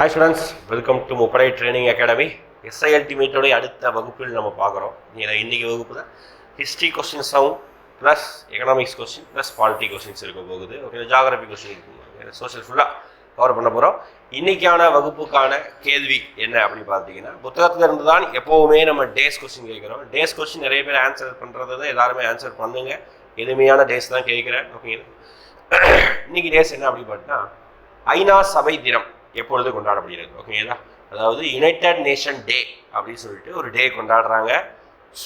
Hi students, welcome to Muparai Training Academy. SI Ultimate அடுத்த வகுப்பில் நம்ம பார்க்குறோம். இன்னைக்கு வகுப்புல ஹிஸ்டரி கொஸ்டின்ஸ் ஆகும் plus economics question plus polity questions இருக்க போகுது. ஓகே, ஜியாகிரபி கொஸ்டின் இருக்கும், சோஷியல் ஃபுல்லாக கவர் பண்ண போகிறோம். இன்னைக்கான வகுப்புக்கான கேள்வி என்ன அப்படின்னு பார்த்தீங்கன்னா, புத்தகத்தில் இருந்து தான் எப்போவுமே நம்ம டேஸ் கொஸ்டின் கேட்குறோம். டேஸ் கொஸ்டின் நிறைய பேர் ஆன்சர் பண்ணுறது தான், எல்லாருமே ஆன்சர் பண்ணுங்க. எளிமையான டேஸ் தான் கேட்குறேன். ஓகேங்களா, இன்னைக்கு டேஸ் என்ன அப்படின்னு பார்த்தீங்கன்னா, ஐநா சபை தினம் எப்பொழுது கொண்டாடப்படுகிறது. ஓகேங்களா, அதாவது யுனைடெட் நேஷன் டே அப்படின்னு சொல்லிட்டு ஒரு டே கொண்டாடுறாங்க.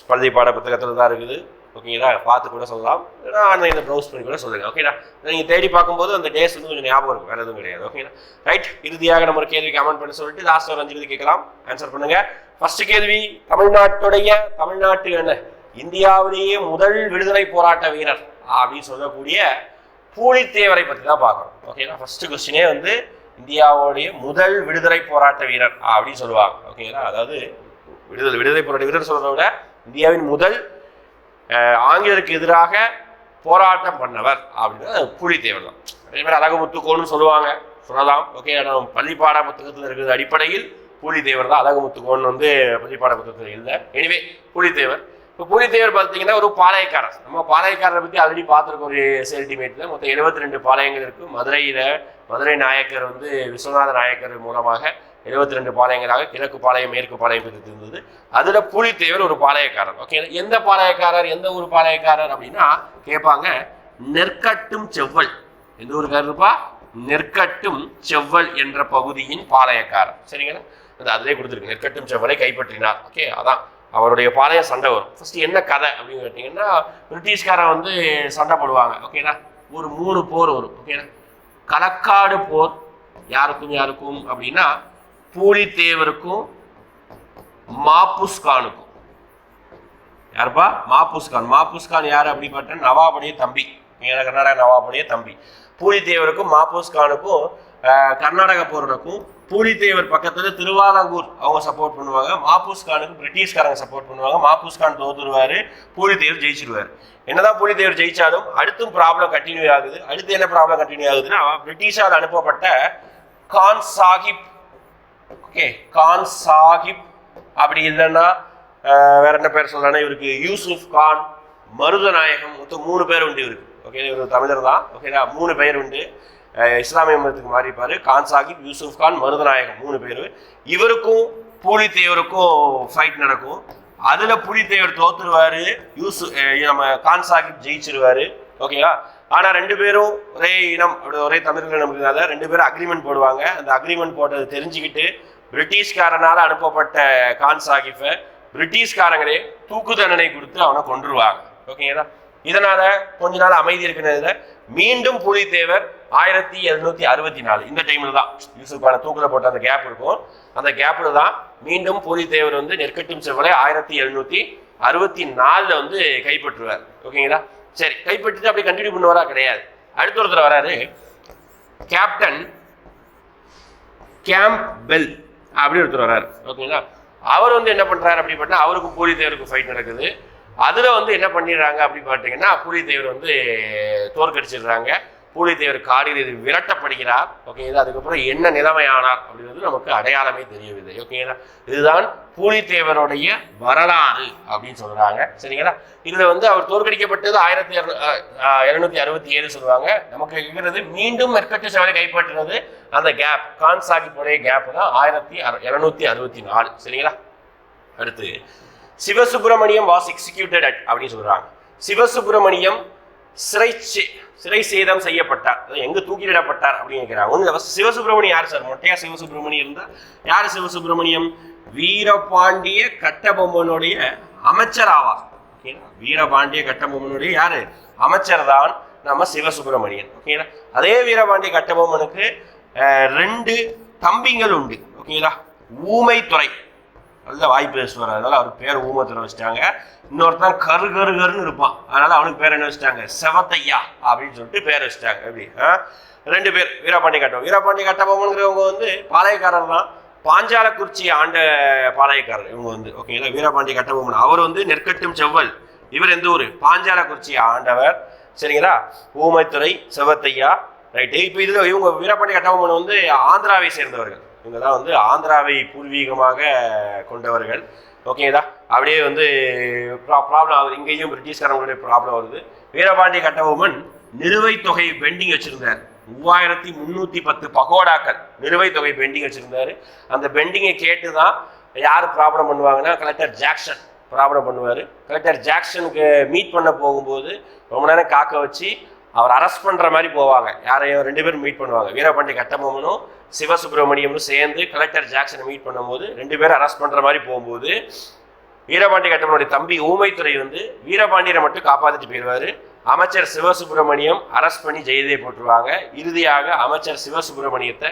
பள்ளி பாட புத்தகத்தில் தான் இருக்குது. ஓகேங்களா, பார்த்து கூட சொல்லலாம், ஆன்லைனில் ப்ரௌஸ் பண்ணி கூட சொல்லுங்கள். ஓகேங்களா, நீங்கள் தேடி பார்க்கும்போது அந்த டேஸ் வந்து கொஞ்சம் ஞாபகம் இருக்கும், வேறு எதுவும் கிடையாது. ஓகேங்களா, ரைட். இறுதியாக நம்ம ஒரு கேள்வி கமெண்ட் பண்ணி சொல்லிட்டு லாஸ்ட் ஒரு 5 கேள்வி கேட்கலாம், ஆன்சர் பண்ணுங்க. ஃபர்ஸ்ட் கேள்வி, தமிழ்நாட்டு என்ன இந்தியாவிலேயே முதல் விடுதலை போராட்ட வீரர் அப்படின்னு சொல்லக்கூடிய பூலித்தேவரை பற்றி தான் பார்க்கணும். ஓகேங்களா, ஃபர்ஸ்ட் கொஸ்டினே வந்து இந்தியாவுடைய முதல் விடுதலை போராட்ட வீரர் அப்படின்னு சொல்லுவாங்க. ஓகேங்களா, அதாவது விடுதலை போராட்ட வீரர் சொல்றதை விட இந்தியாவின் முதல் ஆங்கிலருக்கு எதிராக போராட்டம் பண்ணவர் அப்படின்னா பூலித்தேவர் தான். அதே மாதிரி அழகுமுத்துக்கோன்னு சொல்லலாம். ஓகே, பள்ளிப்பாட புத்தகத்தில் இருக்கிற அடிப்படையில் பூலித்தேவர் தான். அழகுமுத்துக்கோன் வந்து பள்ளிப்பாட புத்தகத்தில் இல்லை. எனிவே பூலித்தேவர். இப்போ பூலித்தேவர் பார்த்தீங்கன்னா ஒரு பாளையக்காரர். நம்ம பாளையக்காரரை பற்றி ஆல்ரெடி பார்த்துருக்கோம் ஒரு செல்டிமேட்டில். மொத்தம் 72 பாளையங்கள் இருக்குது. மதுரை நாயக்கர் வந்து விஸ்வநாத நாயக்கர் மூலமாக 72 பாளையங்களாக கிழக்கு பாளையம் மேற்கு பாளையம் இருந்தது. அதில் பூலித்தேவர் ஒரு பாளையக்காரர். ஓகே, எந்த பாளையக்காரர், எந்த ஊர் பாளையக்காரர் அப்படின்னா கேட்பாங்க. நெற்கட்டும் செவ்வல், எந்த ஊருக்காரர் இருப்பா? நெற்கட்டும் செவ்வல் என்ற பகுதியின் பாளையக்காரர். சரிங்களா, அதிலே கொடுத்துருக்கு, நெற்கட்டும் செவ்வலை கைப்பற்றினார். ஓகே, அதான் அவருடைய பாளைய சண்டை வரும். ஃபர்ஸ்ட் என்ன கதை அப்படின்னு கேட்டிங்கன்னா, பிரிட்டிஷ்காரன் வந்து சண்டை போடுவாங்க. ஓகேனா, ஒரு 3 போர் வரும். ஓகேனா, களக்காடு போர் யாருக்கும் அப்படின்னா பூலித்தேவருக்கும் மாப்புஸ்கானுக்கும். யாருப்பா? மாப்புஸ்கான் யாரு அப்படின்னு பார்த்தா நவாபுடைய தம்பி, கர்நாடக நவாபுடைய தம்பி. பூலித்தேவருக்கும் மாப்புஸ்கானுக்கும் கர்நாடக போருக்கும். பூலித்தேவர் பக்கத்தில் திருவாலங்கூர் அவங்க சப்போர்ட் பண்ணுவாங்க. மாப்புஸ்கானுக்கு பிரிட்டிஷ்காரங்க சப்போர்ட் பண்ணுவாங்க. மாப்புஸ்கான் தோத்துருவாரு, பூலித்தேவர் ஜெயிச்சிருவாரு. என்னதான் பூலித்தேவர் ஜெயிச்சாலும் அடுத்தும் ப்ராப்ளம் கண்டினியூ ஆகுது. அடுத்து என்ன ப்ராப்ளம் கண்டினியூ ஆகுதுன்னா, பிரிட்டிஷால் அனுப்பப்பட்ட கான் சாஹிப். ஓகே, கான் சாஹிப் அப்படி இல்லைன்னா வேற என்ன பேர் சொல்லலாம்னா, இவருக்கு யூசுப் கான், மருதநாயகம், மொத்தம் 3 பேர் உண்டு இவருக்கு. ஓகே, இவர் தமிழர் தான். ஓகேங்களா, 3 பேர் உண்டு. இஸ்லாமிய மதத்துக்கு மாறிப்பாரு. கான் சாஹிப், யூசுப் கான், மருதநாயகம் 3 பேர். இவருக்கும் பூலித்தேவருக்கும் ஃபைட் நடக்கும். அதுல பூலித்தேவர் தோத்துருவாரு, நம்ம கான் சாஹிப் ஜெயிச்சிருவாரு. ஓகேவா, ஆனா 2 பேரும் ஒரே இனம், ஒரே தமிழர்கள் நமக்குனால 2 பேரும் அக்ரிமெண்ட் போடுவாங்க. அந்த அக்ரிமெண்ட் போட்டது தெரிஞ்சுக்கிட்டு பிரிட்டிஷ்காரனால அனுப்பப்பட்ட கான் சாஹிப்பை பிரிட்டிஷ்காரங்களே தூக்கு தண்டனை கொடுத்து அவனை கொன்றுருவாங்க. ஓகேங்களா, இதனால கொஞ்ச நாள் அமைதி இருக்கிறதுல மீண்டும் பூலித்தேவர் 1764 இந்த டைம்ல தான் யூசுஃபான தூக்குல போட்ட அந்த கேப் இருக்கும். அந்த கேப்ல தான் மீண்டும் பூலித்தேவர் வந்து நெற்கட்டும் செவ்வலை 1764 வந்து கைப்பற்றுவார். ஓகேங்களா, சரி, கைப்பற்றிட்டு அப்படி கண்டினியூ பண்ணுவாரா? கிடையாது. அடுத்த ஒருத்தர் வராரு, கேப்டன் கேம்ப்பெல் அப்படி ஒருத்தர் வராரு. ஓகேங்களா, அவர் வந்து என்ன பண்றாரு அப்படி பார்த்தா, அவருக்கும் பூலித்தேவருக்கும் ஃபைட் நடக்குது. அதுல வந்து என்ன பண்ணிடுறாங்க அப்படி பார்த்தீங்கன்னா, பூலித்தேவர் வந்து தோற்கடிச்சிடுறாங்க. பூலித்தேவர் காடியில் விரட்டப்படுகிறார். ஓகேங்களா, அதுக்கப்புறம் என்ன நிலைமை ஆனார் அப்படின்றது நமக்கு அடையாளமே தெரியவில்லை. ஓகேங்களா, இதுதான் பூலித்தேவருடைய வரலாறு அப்படின்னு சொல்றாங்க. சரிங்களா, இதுல வந்து அவர் தோற்கடிக்கப்பட்டது 1767 சொல்லுவாங்க. நமக்கு இருக்கிறது மீண்டும் நெற்கட்டு செவ்வலை கைப்பற்றினது அந்த கேப், கான் சாஹிப்புடைய கேப் தான் 1764. சரிங்களா, அடுத்து சிவசுப்பிரமணியம் வாஸ் எக்ஸிக்யூட்டட் அட் அப்படின்னு சொல்றாங்க. சிவசுப்பிரமணியம் சிறை சேதம் செய்யப்பட்டார், எங்க தூக்கிலிடப்பட்டார் அப்படின்னு கேட்கிறாங்க. சிவசுப்பிரமணியம் யார் சார்? மொட்டையா சிவசுப்பிரமணியம் இருந்தா யாரு சிவசுப்பிரமணியம்? வீரபாண்டிய கட்டபொம்மனுடைய அமைச்சர் ஆவார். வீரபாண்டிய கட்டபொம்மனுடைய யாரு? அமைச்சர் தான் நம்ம சிவசுப்பிரமணியன். ஓகேங்களா, அதே வீரபாண்டிய கட்டபொம்மனுக்கு 2 தம்பிங்கள் உண்டு. ஓகேங்களா, ஊமைத்துறை, நல்ல வாய்ப்பு பேசுவார், அதனால அவருக்கு பேர் ஊமைத்துறை வச்சுட்டாங்க. இன்னொருத்தான் கருன்னு இருப்பான், அதனால அவனுக்கு பேர் என்ன வச்சுட்டாங்க? செவத்தையா அப்படின்னு சொல்லிட்டு பேர் வச்சுட்டாங்க. எப்படி 2 பேர் வீரபாண்டிய கட்டபொம்மன்கிறவங்க வந்து பாளையக்காரர் தான். பாஞ்சாலக்குறிச்சி ஆண்ட பாளையக்காரர் இவங்க வந்து. ஓகேங்களா, வீரபாண்டிய கட்டபொம்மன் அவர் வந்து நெற்கட்டும் செவ்வல், இவர் எந்த ஊர்? பாஞ்சாலக்குறிச்சி ஆண்டவர். சரிங்களா, ஊமைத்துறை, செவத்தையா, ரைட்டு. இப்போ இதில் இவங்க வீரபாண்டிய கட்டபொம்மன் வந்து ஆந்திராவை சேர்ந்தவர்கள். இவங்க தான் வந்து ஆந்திராவை பூர்வீகமாக கொண்டவர்கள். ஓகேங்களா? அப்படியே வந்து ப்ராப்ளம் ஆகுது, இங்கேயும் பிரிட்டிஷ்காரங்களுடைய ப்ராப்ளம் வருது. வீரபாண்டிய கட்டபொம்மன் நிலுவைத் தொகை பெண்டிங் வச்சிருந்தார். 3310 பகோடாக்கள் நிலுவைத் தொகை பெண்டிங் வச்சிருந்தாரு. அந்த பெண்டிங்கை கேட்டு தான் யார் ப்ராப்ளம் பண்ணுவாங்கன்னா கலெக்டர் ஜாக்சன் ப்ராப்ளம் பண்ணுவார். கலெக்டர் ஜாக்சனுக்கு மீட் பண்ண போகும்போது ரொம்ப நேரம் காக்க வச்சு அவர் அரெஸ்ட் பண்ணுற மாதிரி போவாங்க. யாரையும் 2 பேரும் மீட் பண்ணுவாங்க. வீரபாண்டிய கட்டபொம்மனும் சிவசுப்பிரமணியமும் சேர்ந்து கலெக்டர் ஜாக்சனை மீட் பண்ணும்போது 2 பேரும் அரெஸ்ட் பண்ணுற மாதிரி போகும்போது வீரபாண்டிய கட்டபொம்மனுடைய தம்பி ஊமைத்துறை வந்து வீரபாண்டியரை மட்டும் காப்பாற்றிட்டு போயிடுவார். அமைச்சர் சிவசுப்பிரமணியம் அரெஸ்ட் பண்ணி ஜெயிலே போட்டுருவாங்க. இறுதியாக அமைச்சர் சிவசுப்பிரமணியத்தை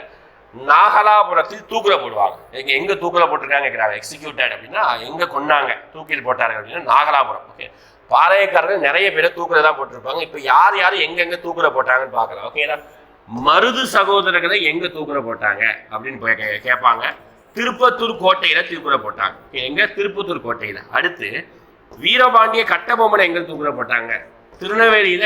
நாகலாபுரத்தில் தூக்கில போடுவாங்க. எங்க தூக்கில போட்டிருக்காங்க கேட்குறாங்க. எக்ஸிக்யூட்டட் அப்படின்னா எங்க கொன்னாங்க, தூக்கில் போட்டார்கள் அப்படின்னா நாகலாபுரம். ஓகே, பாளையக்காரர்கள் நிறைய பேரை தூக்கில தான் போட்டிருப்பாங்க. இப்போ யார் யார் எங்கெங்க தூக்கில போட்டாங்கன்னு பார்க்கலாம். ஓகேங்களா? மருது சகோதரர்களை எங்க தூக்கில போட்டாங்க அப்படின்னு கேட்பாங்க. திருப்பத்தூர் கோட்டையில தூக்கில போட்டாங்க. எங்க? திருப்பத்தூர் கோட்டையில. அடுத்து வீரபாண்டிய கட்டபொம்மனை எங்க தூக்கில போட்டாங்க? திருநெல்வேலியில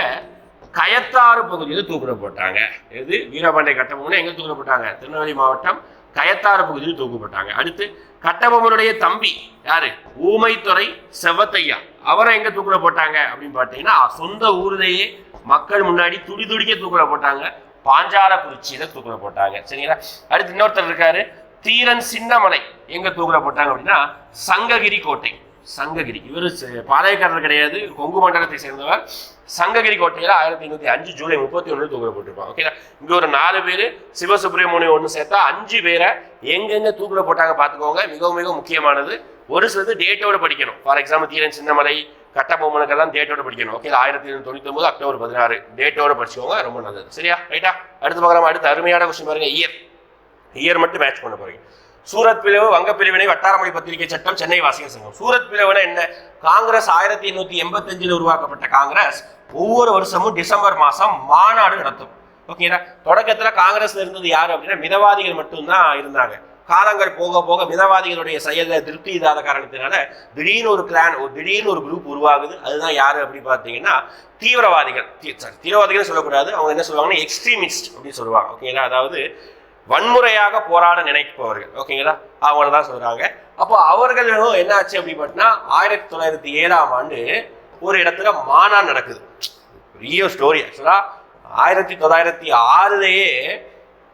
கயத்தாறு பகுதியில் தூக்கில போட்டாங்க. எது? வீரபாண்டிய கட்டபொம்மனை எங்க தூக்கில போட்டாங்க? திருநெல்வேலி மாவட்டம் கயத்தாறு பகுதியில் தூக்கப்பட்டாங்க. அடுத்து கட்டபொம்மனுடைய தம்பி யாரு? ஊமைத்துறை செவத்தையா. அவரை எங்க தூக்கில போட்டாங்க அப்படின்னு பார்த்தீங்கன்னா சொந்த ஊர்லேயே மக்கள் முன்னாடி துடி துடிக்க தூக்கில போட்டாங்க. பாஞ்சாலக்குறிச்சியில தூக்கில போட்டாங்க. சரிங்களா? அடுத்து இன்னொருத்தர் இருக்காரு, தீரன் சின்னமலை. எங்க தூக்கில போட்டாங்க அப்படின்னா சங்ககிரி கோட்டை. சங்ககிரி. இவர் பாளையக்காரர் கிடையாது, கொங்கு மண்டலத்தை சேர்ந்தவர். சங்ககிரி கோட்டையில் 1505 ஜூலை 31 தூக்கில போட்டிருப்பாங்க. ஓகேங்களா? இங்க ஒரு 4 பேர், சிவசுப்பிரமணியம் ஒன்று சேர்த்தா 5 பேரை எங்கெங்க தூக்கில போட்டாங்க பார்த்துக்கோங்க. மிகவும் மிக முக்கியமானது. ஒரு சிலது டேட்டோட படிக்கணும். ஃபார் எக்ஸாம்பிள் தீரன் சின்னமலை, கட்டபொம்மனுக்கெல்லாம் டேட்டோட படிக்கணும். ஓகே, 1799 அக்டோபர் 16 டேட்டோட படிச்சுக்கோங்க, ரொம்ப நல்லது. சரியா? ரைட்டா? அடுத்து பார்க்கலாம். அடுத்து அருமையான கொஸ்டின் பாருங்க. இயர் மட்டும் மேட்ச் பண்ண போறீங்க. சூரத் பிளவு, வங்க பிரிவினை, வட்டாரமொழி பத்திரிகை சட்டம், சென்னை வாசிகர் சங்கம். சூரத் பிளவுனா என்ன? காங்கிரஸ் 1885 உருவாக்கப்பட்ட காங்கிரஸ் ஒவ்வொரு வருஷமும் டிசம்பர் மாசம் மாநாடு நடத்தும். ஓகேங்களா? தொடக்கத்துல காங்கிரஸ்ல இருந்தது யாரு அப்படின்னா மிதவாதிகள் மட்டும்தான் இருந்தாங்க. காலங்கள் போக போக மிதவாதிகளுடைய செயல திருப்தி இல்லாத காரணத்தினால திடீர்னு ஒரு கிளான், திடீர்னு ஒரு குரூப் உருவாகுது. அதுதான் யாரு அப்படின்னு பார்த்தீங்கன்னா தீவிரவாதிகள். தீவிரவாதிகள் சொல்லக்கூடாது, அவங்க என்ன சொல்லுவாங்கன்னா எக்ஸ்ட்ரீமிஸ்ட் அப்படின்னு சொல்லுவாங்க. ஓகேங்களா? அதாவது வன்முறையாக போராட நினைப்பவர்கள். ஓகேங்களா? அவங்கள தான் சொல்றாங்க. அப்போ அவர்களும் என்ன ஆச்சு அப்படின்னு பார்த்தீங்கன்னா 1907 ஒரு இடத்துல மாநாடு நடக்குது. பெரிய ஸ்டோரி. ஆக்சுவலா 1906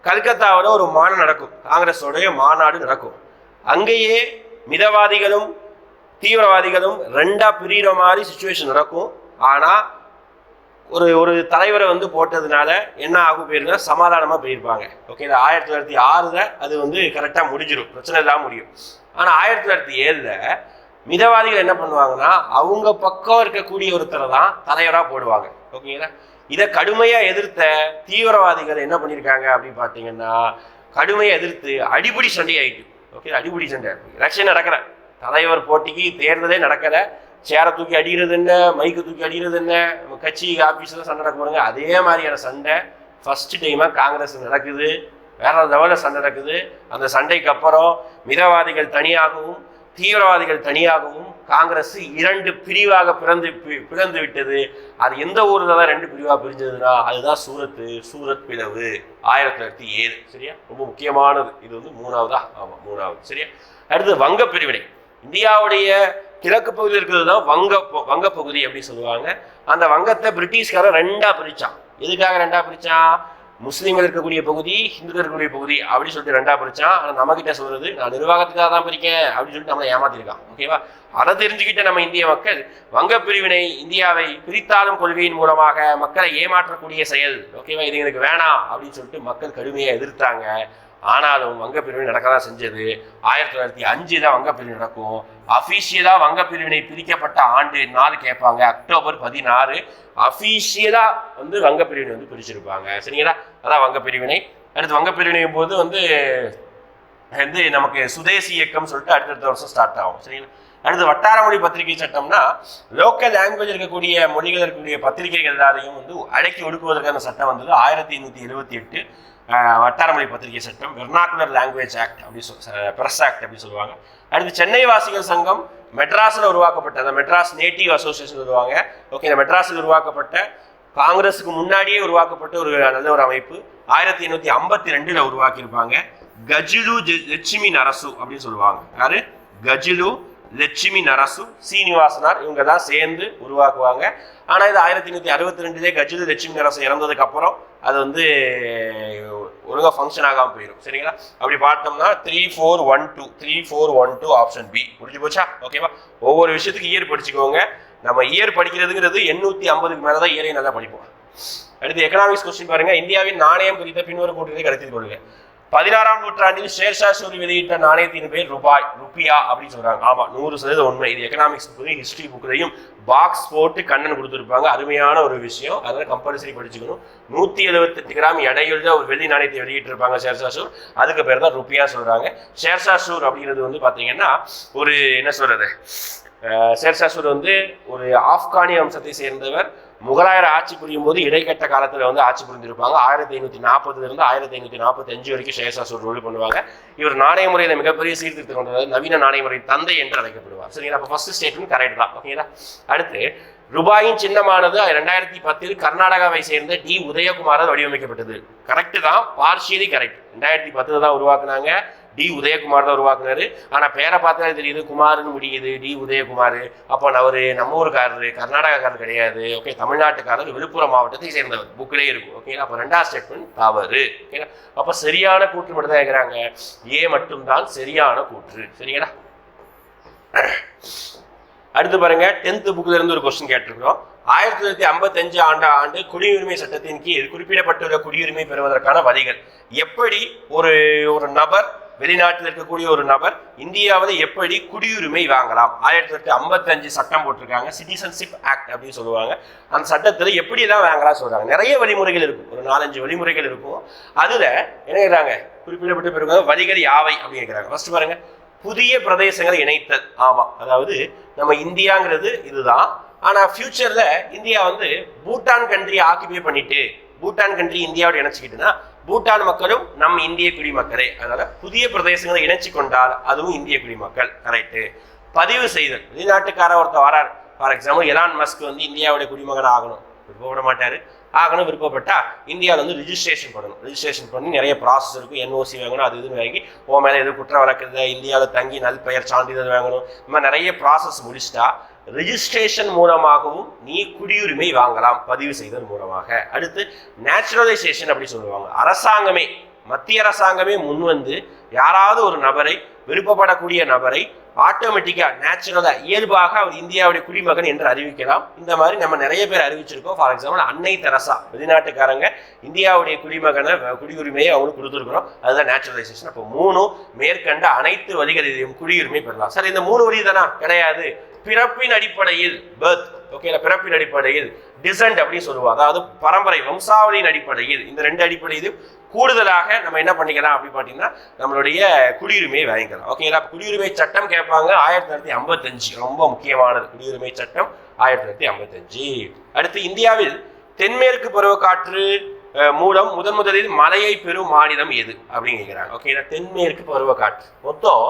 கல்கத்தாவில் ஒரு மாநாடு நடக்கும். காங்கிரஸோடைய மாநாடு நடக்கும். அங்கேயே மிதவாதிகளும் தீவிரவாதிகளும் 2ஆ பிரிகிற மாதிரி சிச்சுவேஷன் நடக்கும். ஆனா ஒரு தலைவரை வந்து போட்டதுனால என்ன ஆகும் போயிருந்தா சமாதானமா போயிருப்பாங்க. ஓகே, 1906 அது வந்து கரெக்டா முடிஞ்சிடும், பிரச்சனை இல்லாம முடியும். ஆனா 1907 மிதவாதிகள் என்ன பண்ணுவாங்கன்னா அவங்க பக்கம் இருக்கக்கூடிய ஒருத்தரை தான் தலைவரா போடுவாங்க. ஓகேங்களா? இதை கடுமையா எதிர்த்த தீவிரவாதிகள் என்ன பண்ணியிருக்காங்க அப்படின்னு பார்த்தீங்கன்னா கடுமையா எதிர்த்து அடிப்படி சண்டை ஆயிட்டு. ஓகே, அடிப்படி சண்டை. எலெக்ஷன் நடக்கல, தலைவர் போட்டிக்கு தேர்தலே நடக்கல. சேரை தூக்கி அடிக்கிறது என்ன, மைக்கு தூக்கி அடிக்கிறது என்ன, கட்சி ஆஃபீஸில் சண்டை நடக்க போகிறாங்க. அதே மாதிரியான சண்டை ஃபர்ஸ்ட் டைமாக காங்கிரஸ் நடக்குது. வேற லெவலில் சண்டை நடக்குது. அந்த சண்டைக்கு அப்புறம் மிதவாதிகள் தனியாகவும் தீவிரவாதிகள் தனியாகவும் காங்கிரஸ் 2 பிரிவாக பிளந்து விட்டது. அது எந்த ஊரில் தான் 2 பிரிவாக பிரிஞ்சதுன்னா அதுதான் சூரத் பிளவு 1907. சரியா? ரொம்ப முக்கியமானது. இது வந்து 3ஆவதா? ஆமாம், 3ஆவது. சரியா? அடுத்து வங்க பிரிவினை. இந்தியாவுடைய கிழக்கு பகுதியில் இருக்கிறது தான் வங்க பகுதி அப்படின்னு சொல்லுவாங்க. அந்த வங்கத்தை பிரிட்டிஷ்காரன் 2ஆ பிரிச்சான். எதுக்காக 2ஆ பிரிச்சான்? முஸ்லீம்கள் இருக்கக்கூடிய பகுதி, ஹிந்துக்கள் இருக்கக்கூடிய பகுதி அப்படின்னு சொல்லிட்டு 2ஆ பிரிச்சான். ஆனால் நம்ம கிட்ட சொல்றது நான் நிர்வாகத்துக்காக தான் பிரிக்கேன் அப்படின்னு சொல்லிட்டு நம்மளை ஏமாத்திருக்கான். ஓகேவா? அதை தெரிஞ்சுக்கிட்ட நம்ம இந்திய மக்கள் வங்க பிரிவினை இந்தியாவை பிரித்தாளும் கொள்கையின் மூலமாக மக்களை ஏமாற்றக்கூடிய செயல், ஓகேவா, இது எனக்கு வேணாம் அப்படின்னு சொல்லிட்டு மக்கள் கடுமையாக எதிர்த்தாங்க. ஆனாலும் வங்க பிரிவினை நடக்க தான் செஞ்சது. 1905 தான் வங்க பிரிவினை நடக்கும். அஃபீஷியலா வங்க பிரிவினை பிரிக்கப்பட்ட ஆண்டு நாள் கேட்பாங்க. அக்டோபர் 16 அஃபீஷியலா வந்து வங்க பிரிவினை வந்து பிரிச்சிருப்பாங்க. சரிங்களா? அதான் வங்க பிரிவினை. அடுத்து வங்க பிரிவினையும் போது வந்து நமக்கு சுதேசி இயக்கம் சொல்லிட்டு அடுத்தடுத்த வருஷம் ஸ்டார்ட் ஆகும். சரிங்களா? அடுத்து வட்டாரமொழி பத்திரிகை சட்டம்னா லோக்கல் லாங்குவேஜ் இருக்கக்கூடிய மொழிகள் இருக்கக்கூடிய பத்திரிகைகள் எல்லாரையும் வந்து அடக்கி ஒடுக்குவதற்கான சட்டம் வந்தது 1878 வட்டாரமொழி பத்திரிகை சட்டம், வெர்னாக்குலர் லாங்குவேஜ் ஆக்ட் அப்படி பிரஸ் ஆக்ட் அப்படி சொல்லுவாங்க. அடுத்து சென்னை வாசிகள் சங்கம் மெட்ராஸில் உருவாக்கப்பட்ட, அந்த மெட்ராஸ் நேட்டிவ் அசோசியேஷன் சொல்லுவாங்க. ஓகே, இந்த மெட்ராஸில் உருவாக்கப்பட்ட காங்கிரஸுக்கு முன்னாடியே உருவாக்கப்பட்ட ஒரு நல்ல ஒரு அமைப்பு. 1852 உருவாக்கியிருப்பாங்க. கஜிலு லட்சுமி நரசு அப்படின்னு சொல்லுவாங்க. யாரு? கஜிலு லட்சுமி நரசு சீனிவாசனார் இவங்க தான் சேர்ந்து உருவாக்குவாங்க. ஆனால் இது 1862 கஜிலு லட்சுமி நரசு இறந்ததுக்கு அப்புறம் அது வந்து ஒழுங்காக ஃபங்க்ஷன் ஆகாமல் போயிடும். சரிங்களா? அப்படி பார்த்தோம்னா 3412 ஆப்ஷன் பி முடிஞ்சு போச்சா? ஓகேவா? ஒவ்வொரு விஷயத்துக்கு இயர் படிச்சுக்கோங்க. நம்ம இயர் படிக்கிறதுங்கிறது 850க்கு மேலே தான் இயரை நல்லா படிப்போம். அடுத்து எக்கனாமிக்ஸ் கொஸ்டின் பாருங்க. இந்தியாவின் நாணயம் குறித்த பின்வரும் கூட்டத்தை கருத்தில் கொள்ளுங்க. 16ஆம் நூற்றாண்டில் ஷேர்ஷா சூரி வெளியிட்ட நாணயத்தின் பேர் ருபியா அப்படின்னு சொல்றாங்க. ஆமா, 100% உண்மை. இது எக்கனாமிக்ஸ் புக்கையும் ஹிஸ்டரி புக்கையும் பாக்ஸ் போட்டு கண்ணன் கொடுத்துருப்பாங்க. அருமையான ஒரு விஷயம், அதனால கம்பல்சரி படிச்சுக்கணும். 178 கிராம் எடையுள்ள ஒரு வெள்ளி நாணயத்தை வெளியிட்டு இருப்பாங்க ஷேர்ஷா சூர். அதுக்கு பேர் தான் ருபியா சொல்றாங்க. ஷேர்ஷா சூர் அப்படிங்கிறது வந்து பாத்தீங்கன்னா ஒரு என்ன சொல்றது, ஷேர்ஷா சூர் வந்து ஒரு ஆப்கானிய வம்சத்தை சேர்ந்தவர். முகலாயர் ஆட்சி புரியும் போது இடைக்கட்ட காலத்தில் வந்து ஆட்சி புரிந்திருப்பாங்க. 1540 1545 வரைக்கும் ஷேர்ஷா சூர் ரூல் பண்ணுவாங்க. இவர் நாணய முறையில மிகப்பெரிய சீர்திருத்தம் கொண்டது, நவீன நாணய முறை தந்தை என்று அழைக்கப்படுவார். சரிங்களா? அப்போ ஃபர்ஸ்ட் ஸ்டேட்மெண்ட் கரெக்ட் தான். ஓகேங்களா? அடுத்து ரூபாயின் சின்னமானது 2010 கர்நாடகாவை சேர்ந்த டி உதயகுமாரால் வடிவமைக்கப்பட்டது. கரெக்டு தான், பார்ஷியலி கரெக்ட். 2010 தான் உருவாக்குனாங்க. டி உதயகுமார் தான் உருவாக்குனாரு. ஆனால் பேரை பார்த்தாலே தெரியுது, குமார்னு முடியுது, டி உதயகுமார். அப்போ அவர் நம்ம ஊருக்காரரு, கர்நாடகாக்காரர் கிடையாது. ஓகே, தமிழ்நாட்டுக்காரர், விழுப்புரம் மாவட்டத்தை சேர்ந்தவர். புக்கிலே இருக்கும். ஓகேங்களா? அப்போ 2ஆம் ஸ்டேட்மெண்ட் தவறு. ஓகேங்களா? அப்போ சரியான கூற்று மட்டும் தான் கேட்குறாங்க. ஏ மட்டும்தான் சரியான கூற்று. சரிங்களா? அடுத்து பாருங்க, 10th புக்ல இருந்து ஒரு கொஸ்டின் கேட்டிருக்கிறோம். 1955 ஆண்டு குடியுரிமை சட்டத்தின் கீழ் குறிப்பிடப்பட்டுள்ள குடியுரிமை பெறுவதற்கான வழிகள். எப்படி ஒரு நபர், வெளிநாட்டில் இருக்கக்கூடிய ஒரு நபர் இந்தியாவில் எப்படி குடியுரிமை வாங்கலாம்? 1955 சட்டம் போட்டிருக்காங்க, சிட்டிசன்ஷிப் ஆக்ட் அப்படின்னு சொல்லுவாங்க. அந்த சட்டத்தில் எப்படி எல்லாம் வாங்கலாம் சொல்றாங்க. நிறைய வழிமுறைகள் இருக்கும், ஒரு 4-5 வழிமுறைகள் இருக்கும். அதுல என்ன கேட்குறாங்க, குறிப்பிடப்பட்டு பெறுவதற்கான வழிகள் யாவை அப்படின்னு கேட்குறாங்க. ஃபர்ஸ்ட் பாருங்க, புதிய பிரதேசங்களை இணைத்தல். ஆமா, அதாவது நம்ம இந்தியாங்கிறது இதுதான். ஆனா ஃபியூச்சர்ல இந்தியா வந்து பூட்டான் கண்ட்ரியை ஆக்கிபை பண்ணிட்டு, பூட்டான் கண்ட்ரி இந்தியாவோட இணைச்சிக்கிட்டுனா பூட்டான் மக்களும் நம் இந்திய குடிமக்களே. அதனால புதிய பிரதேசங்களை இணைச்சு கொண்டால் அதுவும் இந்திய குடிமக்கள். கரெக்டு. பதிவு செய்தல். வெளிநாட்டுக்கார ஒருத்தர் வரார், ஃபார் எக்ஸாம்பிள் எலான் மஸ்க் வந்து இந்தியாவுடைய குடிமகன் ஆகணும், விருப்பப்பட மாட்டாரு. ஆகணும் விருப்பப்பட்டா இந்தியாவில் வந்து ரிஜிஸ்ட்ரேஷன் பண்ணணும். ரிஜிஸ்ட்ரேஷன் பண்ணி நிறைய ப்ராசஸ் இருக்கும். NOC வாங்கணும், அது இதுன்னு வாங்கி ஓ மேலே எது குற்றம் வழக்குது, இந்தியாவில் தங்கி நல் பெயர் சான்றிதழ் வாங்கணும். இந்த மாதிரி நிறைய ப்ராசஸ் முடிச்சுட்டா ரிஜிஸ்ட்ரேஷன் மூலமாகவும் நீ குடியுரிமை வாங்கலாம், பதிவு செய்தல் மூலமாக. அடுத்து நேச்சுரலைசேஷன் அப்படி சொல்லுவாங்க. அரசாங்கமே, மத்திய அரசாங்கமே முன் வந்து யாராவது ஒரு நபரை, விருப்பப்படக்கூடிய நபரை ஆட்டோமேட்டிக்கா நேச்சுரலா இயல்பாக அவர் இந்தியாவுடைய குடிமகன் என்று அறிவிக்கலாம். இந்த மாதிரி நம்ம நிறைய பேர் அறிவிச்சிருக்கோம். ஃபார் எக்ஸாம்பிள் அன்னை தெரசா, வெளிநாட்டுக்காரங்க இந்தியாவுடைய குடிமகனை, குடியுரிமையை அவங்களுக்கு கொடுத்துருக்கிறோம். அதுதான் நேச்சுரலைசேஷன். அப்போ 3 மேற்கண்ட அனைத்து வழிகளிலும் குடியுரிமை பெறலாம். சார் இந்த 3 வழி தானா? கிடையாது. பிறப்பின் அடிப்படையில், பர்த், ஓகே, பிறப்பின் அடிப்படையில், டிசன்ட் அப்படின்னு சொல்லுவோம், அதாவது பரம்பரை வம்சாவளியின் அடிப்படையில். இந்த 2 அடிப்படையிலும் கூடுதலாக நம்ம என்ன பண்ணிக்கலாம் அப்படி பார்த்தீங்கன்னா நம்மளுடைய குடியுரிமையை வாங்கிக்கலாம். ஓகேங்களா? குடியுரிமை சட்டம் கேட்பாங்க. 1955 ரொம்ப முக்கியமானது. குடியுரிமை சட்டம் 1955. அடுத்து இந்தியாவில் தென்மேற்கு பருவக்காற்று மூலம் முதலில் மழையை பெறும் மாநிலம் எது அப்படின்னு கேட்குறாங்க. ஓகேங்களா? தென்மேற்கு பருவக்காற்று மொத்தம்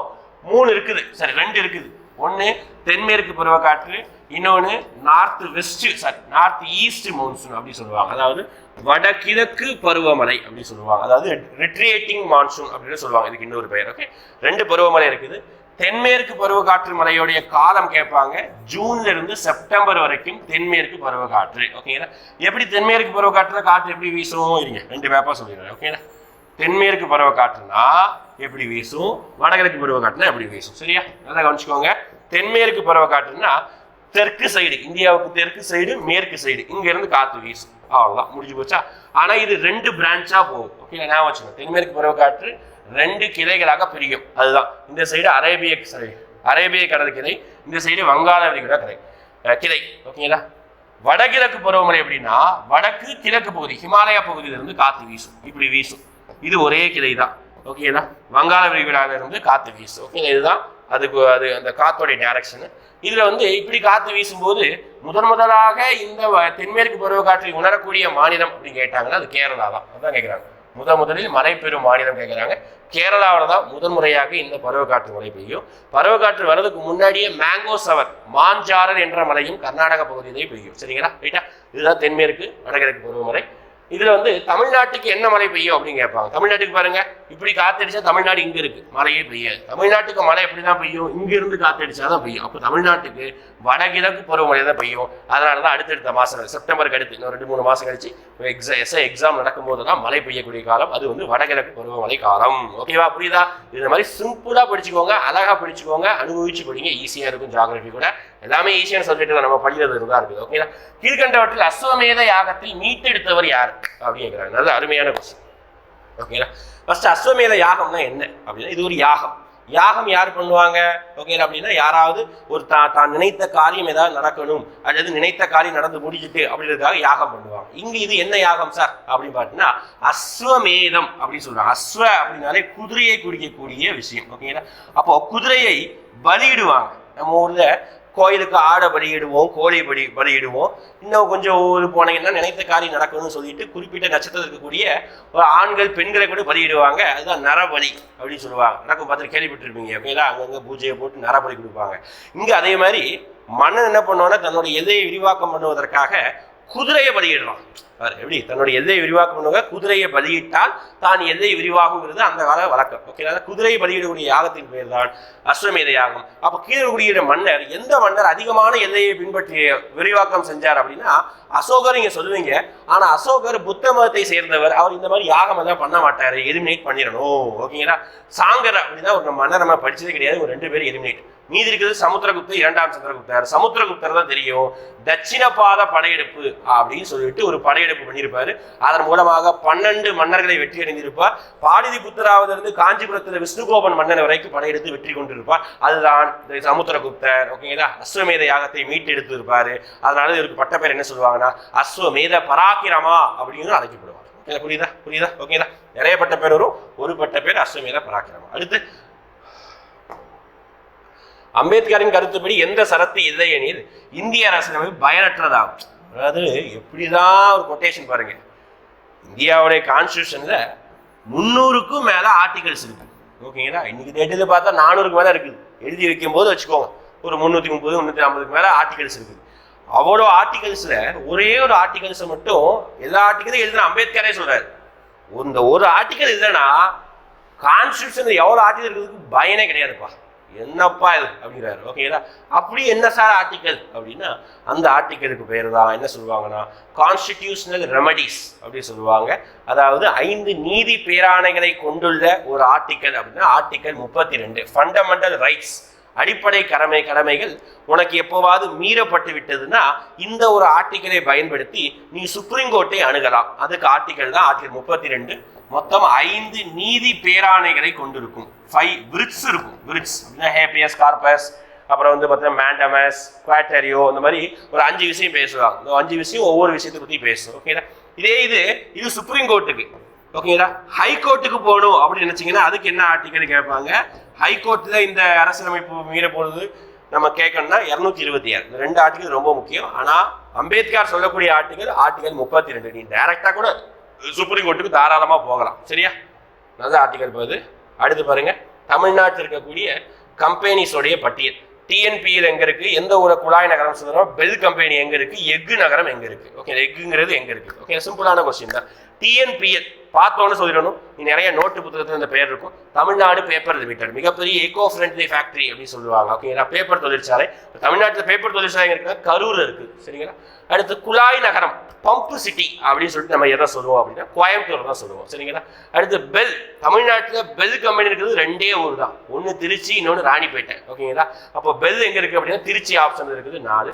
3 இருக்குது. சரி, 2 இருக்குது. ஒன்று தென்மேற்கு பருவக்காற்று, இன்னொன்று நார்த் ஈஸ்ட் மான்சூன் அப்படி சொல்லுவாங்க. அதாவது வடகிழக்கு பருவமழை அப்படி சொல்லுவாங்க. அதாவது ரிட்ரியேட்டிங் மான்சூன் அப்படின்னு சொல்லுவாங்க. இதுக்கு இன்னொரு பெயர். ஓகே, 2 பருவமழை இருக்குது. தென்மேற்கு பருவக்காற்று மழையுடைய காலம் கேட்பாங்க. ஜூன்ல இருந்து செப்டம்பர் வரைக்கும் தென்மேற்கு பருவக்காற்று. ஓகேங்களா? எப்படி தென்மேற்கு பருவக்காற்றுல காற்று எப்படி வீசும்? இருங்க, 2 மேப்பா சொல்லிடுறேன். ஓகேங்களா? தென்மேற்கு பருவக்காற்றுனா எப்படி வீசும், வடகிழக்கு பருவக்காற்றுனா எப்படி வீசும். சரியா? நல்லா கவனிச்சுக்கோங்க. தென்மேற்கு பருவக்காற்றுனா தெற்கு சைடு, இந்தியாவுக்கு தெற்கு சைடு, மேற்கு சைடு, இங்க இருந்து காற்று வீசும். அவ்வளவுதான், முடிஞ்சு போச்சா? ஆனா இது 2 பிரான்ச்சா போகும். ஓகே, நான் வச்சுக்கோங்க. தென்மேற்கு பருவக்காற்று 2 கிளைகளாக பிரியும். அதுதான் இந்த சைடு அரேபிய கடல் கிளை, இந்த சைடு வங்காள விரிகுடா கிளை. ஓகேங்களா? வடகிழக்கு பருவமழை எப்படின்னா வடக்கு கிழக்கு பகுதி, ஹிமாலயா பகுதியிலிருந்து காற்று வீசும். இப்படி வீசும். இது ஒரே கிளை தான். ஓகேங்களா? வங்காள விரிகுடால இருந்து காற்று வீசும். ஓகே, இதுதான் அது அந்த காத்தோடைய டைரக்ஷன். இதுல வந்து இப்படி காற்று வீசும்போது முதலாக இந்த தென்மேற்கு பருவக்காற்றை உணரக்கூடிய மாநிலம் அப்படின்னு கேட்டாங்கன்னா அது கேரளா தான். அதான் கேட்குறாங்க. முதலில் மழை பெறும் மாநிலம் கேட்குறாங்க. கேரளாவில் தான் முறையாக இந்த பருவக்காற்று மழை பெய்யும். பருவக்காற்று வர்றதுக்கு முன்னாடியே மேங்கோ சவர், மாஞ்சாரர் என்ற மழையும் கர்நாடக பகுதியிலே பெய்யும். சரிங்களா? ரைட்டா? இதுதான் தென்மேற்கு வடகிழக்கு பருவமழை. இதுல வந்து தமிழ்நாட்டுக்கு என்ன மழை பெய்யும் அப்படின்னு கேட்பாங்க. தமிழ்நாட்டுக்கு பாருங்க, இப்படி காத்தடிச்சா தமிழ்நாடு இங்க இருக்கு, மழையே பெய்யாது. தமிழ்நாட்டுக்கு மழை எப்படிதான் பெய்யும், இங்க இருந்து காத்தடிச்சாதான் பெய்யும். அப்போ தமிழ்நாட்டுக்கு வடகிழக்கு பருவமழை தான் பெய்யும். அதனாலதான் அடுத்தடுத்த மாசம் செப்டம்பருக்கு அடுத்து இன்னும் 2-3 மாசம் கழிச்சு எக்ஸாம் நடக்கும்போது தான் மழை பெய்யக்கூடிய காலம். அது வந்து வடகிழக்கு பருவமழை காலம். ஓகேவா, புரியுதா? இந்த மாதிரி சிம்பிளா படிச்சுக்கோங்க, அழகா படிச்சுக்கோங்க, அனுபவிச்சு படிங்க. ஈஸியா இருக்கும். ஜியாகிரபி கூட எல்லாமே ஈஸியான சப்ஜெக்ட் தான், நம்ம படிக்கிறது இருந்தா இருக்குது. ஓகேங்களா? கீழ்கண்டவற்றில் அஸ்வமேத யாகத்தில் மீட்டெடுத்தவர் யார் அப்படின்னு கேட்கிறாங்க. நல்ல அருமையான கொஸ்டின். ஓகேங்களா? ஃபர்ஸ்ட் அஸ்வமேத யாகம்னா என்ன அப்படின்னா, இது ஒரு யாகம். யாகம் யார் பண்ணுவாங்க? ஓகேங்களா? அப்படின்னா யாராவது ஒரு தான் நினைத்த காரியம் ஏதாவது நடக்கணும் அல்லது நினைத்த காரியம் நடந்து முடிச்சுட்டு அப்படின்றதுக்காக யாகம் பண்ணுவாங்க. இங்க இது என்ன யாகம் சார் அப்படின்னு பார்த்தீங்கன்னா அஸ்வமேதம் அப்படின்னு சொல்றாங்க. அஸ்வ அப்படின்னாலே குதிரையை குறிக்கக்கூடிய விஷயம். ஓகேங்களா? அப்போ குதிரையை பலியிடுவாங்க. நம்ம ஊர்ல கோயிலுக்கு ஆடை பலியிடுவோம், கோழி பலியிடுவோம். இன்னும் கொஞ்சம் ஊர் போனீங்கன்னா நினைத்த காரியம் நடக்கணும்னு சொல்லிட்டு குறிப்பிட்ட நட்சத்திரம் இருக்கக்கூடிய ஆண்கள் பெண்களை கூட பலியிடுவாங்க. அதுதான் நரபலி அப்படின்னு சொல்லுவாங்க. நடக்கும் பார்த்து கேள்விப்பட்டிருப்பீங்க. ஓகேங்களா? அங்கங்க பூஜையை போட்டு நரபலி கொடுப்பாங்க. இங்க அதே மாதிரி மன்னன் என்ன பண்ணுவான்னா தன்னுடைய எல்லையை விரிவாக்கம் பண்ணுவதற்காக குதிரையை பலியிடலாம். எப்படி தன்னுடைய எல்லையை விரிவாக்கம் பண்ணுவாங்க, குதிரையை பலியிட்டால் தான் எல்லை விரிவாகுங்கிறது அந்த கால வழக்கம். ஓகே, குதிரையை பலியிடக்கூடிய யாகத்தின் பெயர் தான் அஸ்வமேத யாகம். அப்போ கீழே மன்னர், எந்த மன்னர் அதிகமான எல்லையை பின்பற்றி விரிவாக்கம் செஞ்சார் அப்படின்னா அசோகர் நீங்க சொல்லுவீங்க. ஆனா அசோகர் புத்த மதத்தை சேர்ந்தவர். அவர் இந்த மாதிரி யாகம் எல்லாம் பண்ண மாட்டாரு, எலிமினேட் பண்ணிடணும். ஓகேங்களா? சாங்கர் அப்படின்னா ஒரு மன்னர் நம்ம படிச்சதே கிடையாது. ஒரு 2 பேர் எலிமினேட். மீதி இருக்கிறது சமுத்திரகுப்தர், 2ஆம் சந்திரகுப்தர். சமுத்திரகுப்தர் தான் தெரியும். தட்சிண பாத படையெடுப்பு அப்படின்னு சொல்லிட்டு ஒரு படையெடுப்பு பண்ணியிருப்பாரு. அதன் மூலமாக 12 மன்னர்களை வெற்றி அடைந்திருப்பார். பாடிதி புத்தராவதிலிருந்து காஞ்சிபுரத்தில் விஷ்ணுகோபன் மன்னன் வரைக்கும் படையெடுத்து வெற்றி கொண்டிருப்பார். அதுதான் சமுத்திரகுப்தர். ஓகேங்களா? அஸ்வமேத யாகத்தை மீட்டெடுத்து இருப்பாரு. அதனால இவருக்கு பட்ட பேர் என்ன சொல்லுவாங்கன்னா அஸ்வமேத பராக்கிரமா அப்படின்னு அழைக்கப்படுவார். புரியுதா? ஓகேங்களா? நிறைய பட்ட பேர் வரும், ஒரு பட்ட பேர் அஸ்வமேத பராக்கிரமா. அடுத்து அம்பேத்கரின் கருத்துப்படி எந்த சரத்து இல்லை எனில் இந்திய அரசியலமைப்பு பயனற்றதாகும். அதாவது எப்படிதான் ஒரு கொட்டேஷன் பாருங்க. இந்தியாவுடைய கான்ஸ்டியூஷன்ல 300க்கும் மேல ஆர்டிகல்ஸ் இருக்கு. ஓகேங்களா? இன்னைக்கு டேட்டில் பார்த்தா 400க்கு மேல இருக்குது. எழுதி வைக்கும் போது வச்சுக்கோங்க, ஒரு 330 350க்கு மேல ஆர்டிகல்ஸ் இருக்குது. அவ்வளோ ஆர்டிகல்ஸ்ல ஒரே ஒரு ஆர்டிகல்ஸை மட்டும் எல்லா ஆர்டிகலும் எழுதுன அம்பேத்கரே சொல்றாரு. இந்த ஒரு ஆர்டிகல் இல்லைன்னா கான்ஸ்டியூஷன்ல எவ்வளவு ஆர்டிகல் இருக்கிறதுக்கு பயனே கிடையாதுப்பா. என்னப்பா இது அப்படிங்கிறாரு. ஓகேங்களா? அப்படி என்ன சார் ஆர்டிகல் அப்படின்னா அந்த ஆர்டிகலுக்கு பேர் தான் என்ன சொல்லுவாங்கன்னா கான்ஸ்டிடியூஷனல் ரெமடிஸ் அப்படின்னு சொல்லுவாங்க. அதாவது 5 நீதி பேராணைகளை கொண்டுள்ள ஒரு ஆர்டிகல் அப்படின்னா ஆர்டிகல் 32 ஃபண்டமெண்டல் ரைட்ஸ், அடிப்படை கடமைகள் உனக்கு எப்போவாவது மீறப்பட்டு விட்டதுன்னா இந்த ஒரு ஆர்டிகலை பயன்படுத்தி நீ சுப்ரீம் கோர்ட்டை அணுகலாம். அதுக்கு ஆர்டிகல் தான் ஆர்டிகல் 32. மொத்தம் 5 நீதி பேராணைகளை கொண்டிருக்கும். 5 விரிட்ஸ் இருக்கும். விரிட்ஸ் அப்படின்னா ஹேபியஸ் கார்பஸ், அப்புறம் வந்து பார்த்தீங்கன்னா மேண்டமஸ், குவாட்டரியோ, இந்த மாதிரி ஒரு 5 விஷயம் பேசுவாங்க. இந்த 5 விஷயம் ஒவ்வொரு விஷயத்தை பற்றி பேசும். ஓகேங்களா? இது சுப்ரீம் கோர்ட்டுக்கு. ஓகேங்களா? ஹை கோர்ட்டுக்கு போகணும் அப்படின்னு நினைச்சீங்கன்னா அதுக்கு என்ன ஆர்டிகல் கேட்பாங்க. ஹை கோர்ட்டில் இந்த அரசியலமைப்பு மீற போகிறது நம்ம கேட்கணும்னா 226. இந்த 2 ஆர்டிகல் ரொம்ப முக்கியம். ஆனால் அம்பேத்கர் சொல்லக்கூடிய ஆர்டிகல் 32. நீ டைரக்டா கூட சுப்ரீம் கோர்ட்டுக்கு தாராளமா போகலாம். சரியா? நல்ல ஆர்டிகல் போகுது. அடுத்து பாருங்க, தமிழ்நாட்டில் இருக்கக்கூடிய கம்பெனிஸோடைய பட்டியல். டிஎன்பிஎல் எங்க இருக்கு, எந்த ஒரு குழாய் நகரம் சொல்றோம், பெல் கம்பெனி எங்க இருக்கு, எஃகு நகரம் எங்க இருக்கு. ஓகே, எஃகுங்கிறது எங்க இருக்கு. ஓகே, சிம்பிளான கொஸ்டின் தான். டிஎன்பிஎல் பார்த்தோன்னு சொல்லிடணும். நீ நிறைய நோட்டு புத்தகத்தில் இந்த பேர் இருக்கும். தமிழ்நாடு பேப்பர் லிமிடெட், மிகப்பெரிய ஈகோ ஃப்ரெண்ட்லி ஃபேக்டரி அப்படின்னு சொல்லுவாங்க. ஓகேங்களா? பேப்பர் தொழிற்சாலை. தமிழ்நாட்டில் பேப்பர் தொழிற்சாலை இருக்கு, கரூர் இருக்கு. சரிங்களா? அடுத்து குழாய் நகரம், பம்ப் சிட்டி அப்படின்னு சொல்லிட்டு நம்ம எதை சொல்லுவோம் அப்படின்னா கோயம்புத்தூர் தான் சொல்லுவோம். சரிங்களா? அடுத்து பெல், தமிழ்நாட்டில் பெல் கம்பெனி இருக்கிறது 2 ஊர் தான். ஒன்று திருச்சி, இன்னொன்று ராணிப்பேட்டை. ஓகேங்களா? அப்போ பெல் எங்க இருக்கு அப்படின்னா திருச்சி ஆப்ஷன் இருக்குது 4.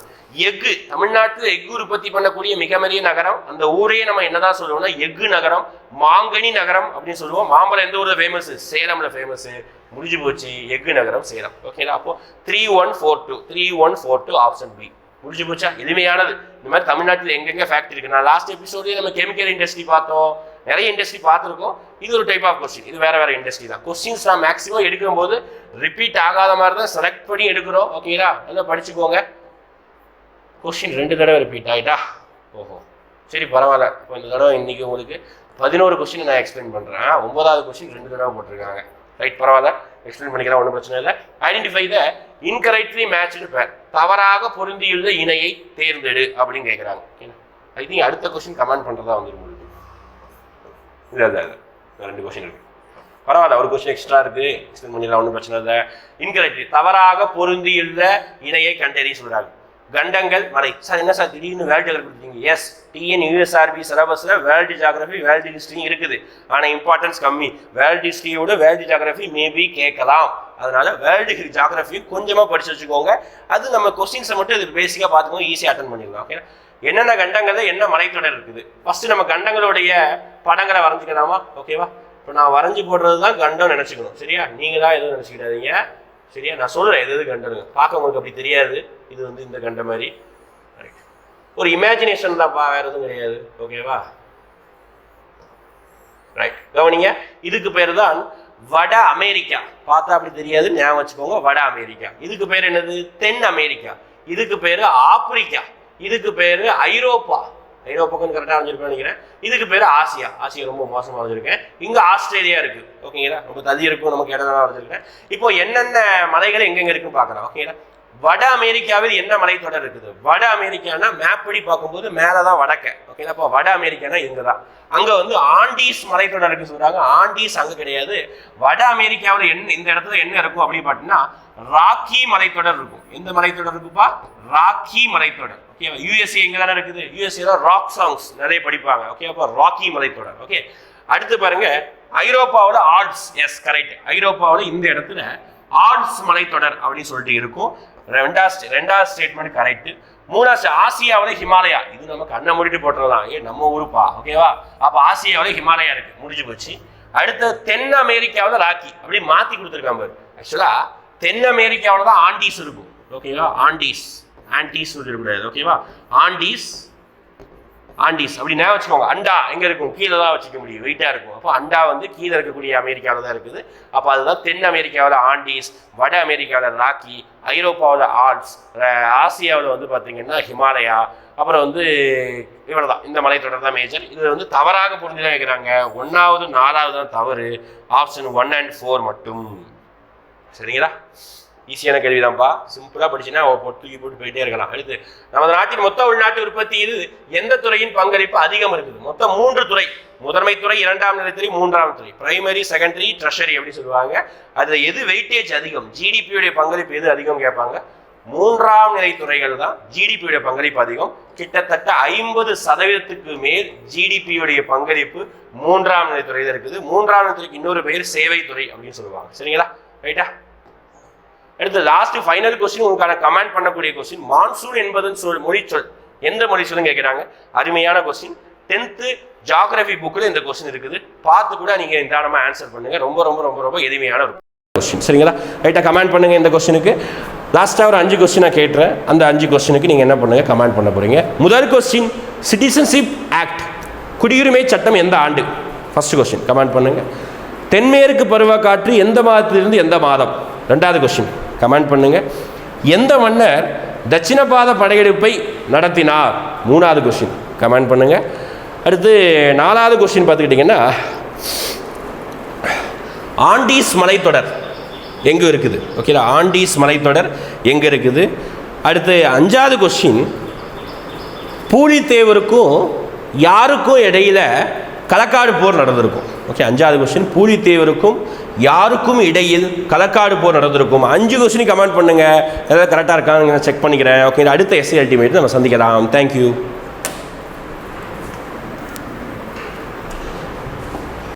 எஃகு, தமிழ்நாட்டில் எஃகு உற்பத்தி பண்ணக்கூடிய மிகப்பெரிய நகரம். அந்த ஊரையே நம்ம என்னதான் சொல்லுவோம்னா எஃகு நகரம், மாங்கனி நகரம் அப்படின்னு சொல்லுவோம். மாம்பழம் எந்த ஊர்ல ஃபேமஸ்? சேலம்ல ஃபேமஸ். முடிஞ்சு போச்சு, எஃகு நகரம் சேலம். ஓகேங்களா? அப்போ 3142 ஆப்ஷன் பி. முடிஞ்சு போச்சா? எளிமையானது. இந்த மாதிரி தமிழ்நாட்டில் எங்கெங்க ஃபேக்டரி இருக்கு. நான் லாஸ்ட் எபிசோடே நம்ம கெமிக்கல் இண்டஸ்ட்ரி பார்த்தோம், நிறைய இண்டஸ்ட்ரி பார்த்துருக்கோம். இது ஒரு டைப் ஆஃப் கொஸ்டின். இது வேற இண்டஸ்ட்ரி தான். கொஸ்டின்ஸ் நான் மேக்ஸிமம் எடுக்கும் போது ரிப்பீட் ஆகாத மாதிரி தான் செலக்ட் பண்ணி எடுக்கிறோம். ஓகேங்களா? நல்லா படிச்சுக்கோங்க. கொஸ்டின் 2 தடவை ரிப்பீட் ஆகிட்டா ஓஹோ சரி பரவாயில்ல. இப்போ இந்த தடவை இன்னைக்கு உங்களுக்கு 11 கொஸ்டின் நான் எக்ஸ்பிளைன் பண்ணுறேன். 9வது கொஸ்டின் 2 தடவை போட்டிருக்காங்க. ரைட், பரவாயில்ல, எக்ஸ்பிளைன் பண்ணிக்கலாம், ஒன்றும் பிரச்சனை இல்லை. ஐடென்டிஃபை த இன்கரெக்ட்லி மேட்ச்டு பேர், தவறாக பொருந்தியுள்ள இணையை தேர்ந்தெடு அப்படின்னு கேட்குறாங்க. ஓகேங்களா? ஐ திங்க் அடுத்த கொஸ்டின் கமெண்ட் பண்ணுறதா வந்துடும் உங்களுக்கு. இல்லை இல்லை இல்லை 2 கொஸ்டின் இருக்குது. பரவாயில்ல, ஒரு கொஸ்டின் எக்ஸ்ட்ரா இருக்குது, எக்ஸ்பிளைன் பண்ணிடலாம், ஒன்றும் பிரச்சனை இல்லை. இன்கரெக்ட், தவறாக பொருந்தியுள்ள இணையை கண்டறி சொல்கிறாங்க. கண்டங்கள் மலை. சார் என்ன சார் திடீர்னு வேர்ல்டு ஜியாகிரபி கொடுத்தீங்க? எஸ், TNUSRB சிலபஸில் வேர்ல்டு ஜியாகிரபி வேர்ல்டு ஹிஸ்ட்ரி இருக்குது. ஆனால் இம்பார்ட்டன்ஸ் கம்மி. வேர்ல்டு ஹிஸ்ட்ரியோட வேர்ல்டு ஜியாகிரபி மேபி கேட்கலாம். அதனால வேர்ல்டு ஜியாகிரபி கொஞ்சமாக படிச்சு வச்சுக்கோங்க. அது நம்ம கொஸ்டின்ஸை மட்டும் இது பேசிக்காக பார்த்துக்கோங்க, ஈஸியாக அட்டன் பண்ணிடலாம். ஓகே, என்னென்ன கண்டங்களில் என்ன மலைத்தொடர் இருக்குது ஃபர்ஸ்ட் நம்ம கண்டங்களுடைய படங்களை வரைஞ்சிக்கலாமா? ஓகேவா? இப்போ நான் வரைஞ்சி போடுறது தான் கண்டம் நினச்சிக்கணும். சரியா? நீங்கள் தான் எதுவும் நினச்சிக்கிட்டாதீங்க. சரியா? நான் சொல்கிறேன் எது கண்டனுங்க. பார்க்க உங்களுக்கு அப்படி தெரியாது. இது வந்து இந்த கண்ட மாதிரி ஒரு இமேஜினேஷன் தான்ப்பா, வேற எதுவும் கிடையாது. ஓகேவா? ரைட், கவனிங்க. இதுக்கு பேர் தான் வட அமெரிக்கா. பார்த்தா அப்படி தெரியாது, ஞாபகம் வச்சுக்கோங்க. வட அமெரிக்கா. இதுக்கு பேர் என்னது? தென் அமெரிக்கா. இதுக்கு பேர் ஆப்பிரிக்கா. இதுக்கு பேர் ஐரோப்பா. ஐரோப்பாக்குன்னு கரெக்டாக வரைஞ்சிருப்பேன் நினைக்கிறேன். இதுக்கு பேர் ஆசியா. ஆசியா ரொம்ப மோசமாக வரைஞ்சிருக்கேன். இங்கே ஆஸ்திரேலியா இருக்கு. ஓகேங்களா? ரொம்ப தள்ளி இருக்கும், நமக்கு இடம் தான் வரைஞ்சிருக்கேன். இப்போ என்னென்ன மலைகள் எங்கெங்க இருக்குன்னு பார்க்கலாம். ஓகேங்களா? வட அமெரிக்காவில் என்ன மலைத்தொடர் இருக்குது? வட அமெரிக்கானா மேப் படி பார்க்கும்போது மேலே தான் வடக்க. ஓகேங்களா? இப்போ வட அமெரிக்கானா இங்கே தான். அங்கே வந்து ஆண்டீஸ் மலைத்தொடர் இருக்கு சொல்றாங்க. ஆண்டீஸ் அங்கே கிடையாது. வட அமெரிக்காவில் என்ன இந்த இடத்துல என்ன இருக்கும் அப்படின்னு பார்த்தீங்கன்னா ராக்கி மலைத்தொடர் இருக்கும். எந்த மலைத்தொடர் இருக்குப்பா? ராக்கி மலைத்தொடர். ஓகேவா? யூஎஸ்ஏ எங்கே தானே இருக்குது? யூஎஸ்ஏ தான் ராக் சாங்ஸ் நிறைய படிப்பாங்க. ஓகே, அப்போ ராக்கி மலைத்தொடர். ஓகே, அடுத்து பாருங்க ஐரோப்பாவில் ஆல்ப்ஸ். S, correct. ஐரோப்பாவில் இந்த இடத்துல ஆல்ப்ஸ் மலைத்தொடர் அப்படின்னு சொல்லிட்டு இருக்கும். ரெண்டாவது ஸ்டேட்மெண்ட் கரெக்ட். மூணாவது ஆசியாவில் ஹிமாலயா. இது நம்ம கண்ணை மூடிட்டு போட்டுறலாம். நம்ம ஊருப்பா. ஓகேவா? அப்போ ஆசியாவில் ஹிமாலயா இருக்கு, முடிஞ்சு போச்சு. அடுத்து தென் அமெரிக்காவில் ராக்கி. அப்படி மாற்றி கொடுத்துருக்காங்க. ஆக்சுவலா தென் அமெரிக்காவில் தான் ஆண்டீஸ் இருக்கும். ஓகேவா? ஆண்டீஸ் சொல்லிடக்கூடாது. ஓகேவா? ஆண்டீஸ் அப்படி ஞாபகம் வச்சுக்கோங்க. அண்டா எங்க இருக்கும்? கீழே தான் வச்சுக்க முடியும், வெயிட்டா இருக்கும். அப்போ அண்டா வந்து கீழே இருக்கக்கூடிய அமெரிக்காவில் தான் இருக்குது. அப்போ அதுதான் தென் அமெரிக்காவில் ஆண்டீஸ், வட அமெரிக்காவில் ராக்கி, ஐரோப்பாவில் ஆல்ப்ஸ், ஆசியாவில் வந்து பார்த்தீங்கன்னா ஹிமாலயா. அப்புறம் வந்து இவ்வளவுதான், இந்த மலைத்தொடர் தான் மேஜர். இது வந்து தவறாக புரிஞ்சுதான் கேட்குறாங்க. 1வது 4வது தான் தவறு. ஆப்ஷன் 1 and 4 மட்டும். சரிங்களா? ஈஸியான கேள்விதான்ப்பா. சிம்பிளா படிச்சுன்னா தூக்கி போட்டு போயிட்டே இருக்கலாம். அடுத்து நமது நாட்டின் மொத்த உள்நாட்டு உற்பத்தி இது எந்த துறையின் பங்களிப்பு அதிகம் இருக்குது? மொத்தம் 3 துறை. முதன்மை துறை, 2ஆம் நிலைத்துறை, 3ஆம் துறை. பிரைமரி, செகண்டரி, ட்ரெஷரி அப்படி சொல்லுவாங்க. அதுல எது வெயிட்டேஜ் அதிகம், ஜிடிபியுடைய பங்களிப்பு எது அதிகம் கேட்பாங்க? 3ஆம் நிலை துறைகள் தான் ஜிடிபியுடைய பங்களிப்பு அதிகம். கிட்டத்தட்ட 50% மேல் ஜிடிபியுடைய பங்களிப்பு 3ஆம் நிலை துறையில் இருக்குது. 3ஆம் நிலை துறைக்கு இன்னொரு பெயர் சேவை துறை அப்படின்னு சொல்லுவாங்க. சரிங்களா? ரைட்டா? அடுத்து லாஸ்ட் ஃபைனல் கொஸ்டின், உங்களுக்கான கமெண்ட் பண்ணக்கூடிய கொஸ்டின். மான்சூன் என்பதன் மொழி சொல் எந்த மொழி சொல்லுன்னு கேட்குறாங்க. அருமையான கொஸ்டின். 10th ஜியாகிரபி புக்கில் இந்த கொஸ்டின் இருக்குது. பார்த்து கூட நீங்கள் நிதானமாக ஆன்சர் பண்ணுங்க. ரொம்ப ரொம்ப ரொம்ப ரொம்ப எளிமையான ஒரு கொஸ்டின். சரிங்களா? ரைட்டாக கமெண்ட் பண்ணுங்க இந்த கொஸ்டினுக்கு. லாஸ்ட்டாக ஒரு 5 கொஸ்டின் நான் கேட்டுறேன். அந்த 5 கொஸ்டினுக்கு நீங்கள் என்ன பண்ணுங்க, கமெண்ட் பண்ண போறீங்க. முதல் கொஸ்டின், சிட்டிசன்ஷிப் ஆக்ட் குடியுரிமை சட்டம் எந்த ஆண்டு? ஃபர்ஸ்ட் கொஸ்டின் கமெண்ட் பண்ணுங்க. தென்மேற்கு பருவக்காற்று எந்த மாதத்திலிருந்து எந்த மாதம்? 2வது கொஸ்டின் கமெண்ட் பண்ணுங்க. எந்த மன்னர் தட்சிணபாத படையெடுப்பை நடத்தினார்? 3வது கொஸ்டின் கமெண்ட் பண்ணுங்க. அடுத்து 4வது கொஸ்டின் பார்த்துக்கிட்டிங்கன்னா ஆண்டீஸ் மலைத்தொடர் எங்கே இருக்குது? ஓகேங்களா? ஆண்டீஸ் மலைத்தொடர் எங்கே இருக்குது? அடுத்து 5வது கொஸ்டின், பூலித்தேவருக்கும் யாருக்கும் இடையில களக்காடு போர் நடந்திருக்கும். ஓகே, 5வது கொஸ்டின், பூலித்தேவருக்கும் யாருக்கும் இடையில் களக்காடு போர் நடந்திருக்கும். 5 கொஸ்டின் கமெண்ட் பண்ணுங்க. ஏதாவது கரெக்டாக இருக்கான்னு செக் பண்ணிக்கிறேன். ஓகே, அடுத்த SC அல்டிமேட் நம்ம சந்திக்கலாம். தேங்க்யூ.